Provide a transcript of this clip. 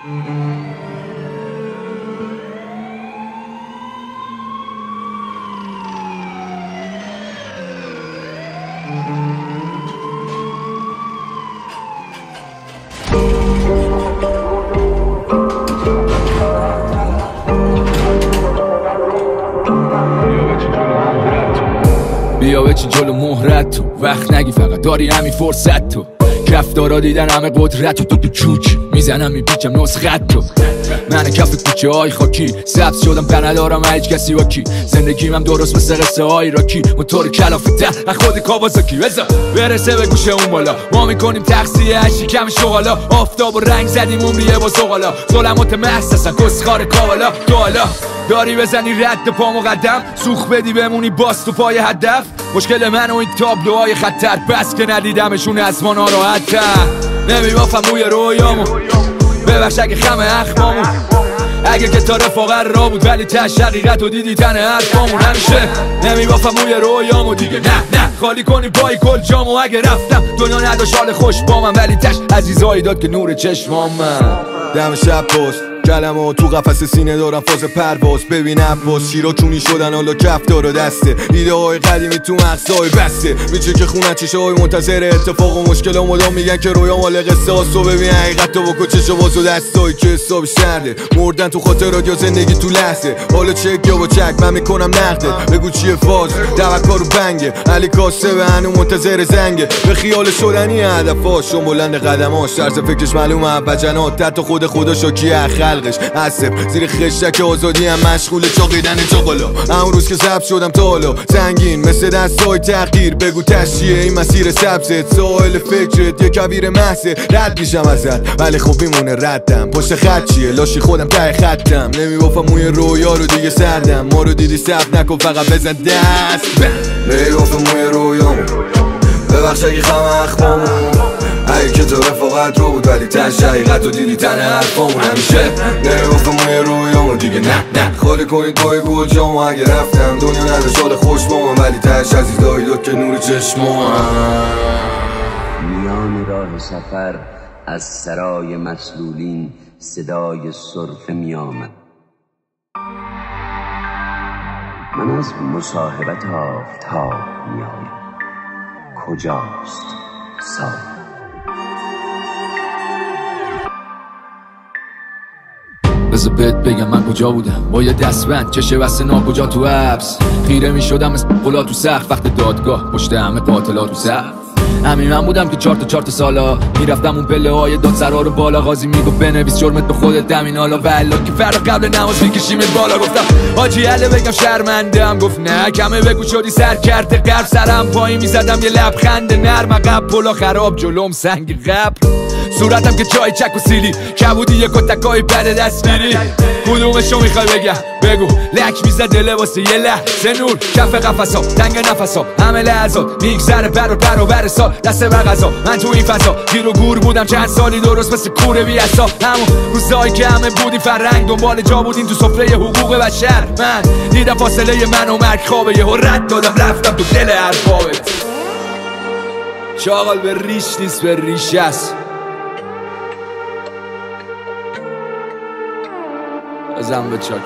بیا بچین جلو مهرت تو، وقت نگی فقط داری همین فرصت تو. کفدارا دیدن همه قدرت تو، تو چوک میزنم میپیچم نسخت تو. من کف کوچه های خاکی سبز شدم پر ندارم هیچ کسی با کی. زندگیم هم درست مثل قصه های راکی، موتور کلافته از خود کاوازاکی. بذار برسه به گوشه اون بالا، ما میکنیم تقصیه اشی کم شغالا. آفتاب و رنگ زدیم عمریه با زغالا، ظلمات محسسن کسخار کاوالا. تو حالا داری بزنی رد پا مقدم، سوخ بدی بمونی باز تو پای هدف. مشکل من و این تابلوهای خطر، بس که ندیدمشون از ما ناراحت‌تر. نمیبافم موی رویامو، ببخش اگه خم اخمامون. اگه که تا رفاقت را بود ولی تش حقیقت و دیدی تن حرفامون. همیشه نمیبافم موی رویامو دیگه، نه خالی کنی پای کل جامو. اگه رفتم دنیا نداشت حال خوش با من، ولی تش عزیزایی داد که نور چشمام. من دم شب پست کلمه تو قفس سینه دارم فاز پرواز. ببین عباس شیرا چونی شدن حالا کفتار و دسته. ایده های قدیمی تو مغزهای بسته، میچه که خونه چشه های منتظر اتفاق و مشکل ها مدام میگن که رویا مال قصه هاست. و ببین حقیقت رو بکن چشو باز و دستایی که حسابی شرده. مردن تو خاطرات یا زندگی تو لحظه. حالا چک یا با چک من میکنم نقده. بگو چیه فاز توکا رو بنگه، علی کاسه به هنو منتظر زنگه. به خیال شدنی هدفاش بلند قدماش، طرز فکرش معلومه اوجنات. حتی خدا شاکیه خلقش عصب زیر خشک آزادی هم مشغول چاقیدن چاقالا. اون روز که ضبط شدم تا حالا سنگین مثل دستای تغییر. بگو تشیه این مسیر سبزت، ساحل فکرت یه کویر محضه. رد میشم ازت ولی خب میمونه ردم. پشت خط چیه لاشی خودم ته خطم. نمیبافم موی رویا رو دیگه سردم. ما رو دیدی سب نکن فقط بزن دست. نمیبافم موی رویامو، ببخش اگه خم اخمامون. اگه که تو رفاقت رو بود ولی تش حقیقت رو دیدی تن حرفامون. همیشه نمیبافم موی رویامو دیگه، نه خالی کنید پای گل جامو. اگه رفتم دنیا نداشت حال خوش با من، ولی تش عزیزایی داد که نور چشمام. میان راه سفر از سرای مسلولین صدای سرفه میآمد. من از مصاحبت آفتاب میآیم. کجاست سایه؟ بذار بهت بگم من کجا بودم با یه دستبند چشه بسته ناکجا تو حبس. خیره می شدم مثل قلا تو سقف وقت دادگاه، پشت همه قاتلا تو صف. همین من بودم که چهار تا سالا میرفتم اون پله های دادسرا رو بالا. قاضی میگفت بنویس جرمت به خودت دمین حالا. والا که فردا قبل نماز میکشیمت بالا. گفتم حاجی عله بگم شرمنده ام. گفت نه کمه بگو شدی سر کرده قرب. سرم پایین میزدم یه لبخند نرم. عقب پلا خراب جلوم سنگ قبر. صورتم که چای چک و سیلی کبودی یه کتکای بده دستگیری. کدومشو میخوای بگم بگو. لک میزد دل واسه یه لحظه نور. کف قفصا تنگ نفسا همه لحظات میگذره بر سال. دست بر غذا من تو این فضا گیر و گور بودم چند سالی درست مثل کوره بی اصلا. همون روزایی که همه بودیم فرنگ دنبال جا بودیم تو سفره حقوق بشر. من دیدم فاصله من و مرگ خوابه. یهو رد دادم رفتم تو دل اربابت. شاغل به ریش نیست به ریش است. بزن به چاک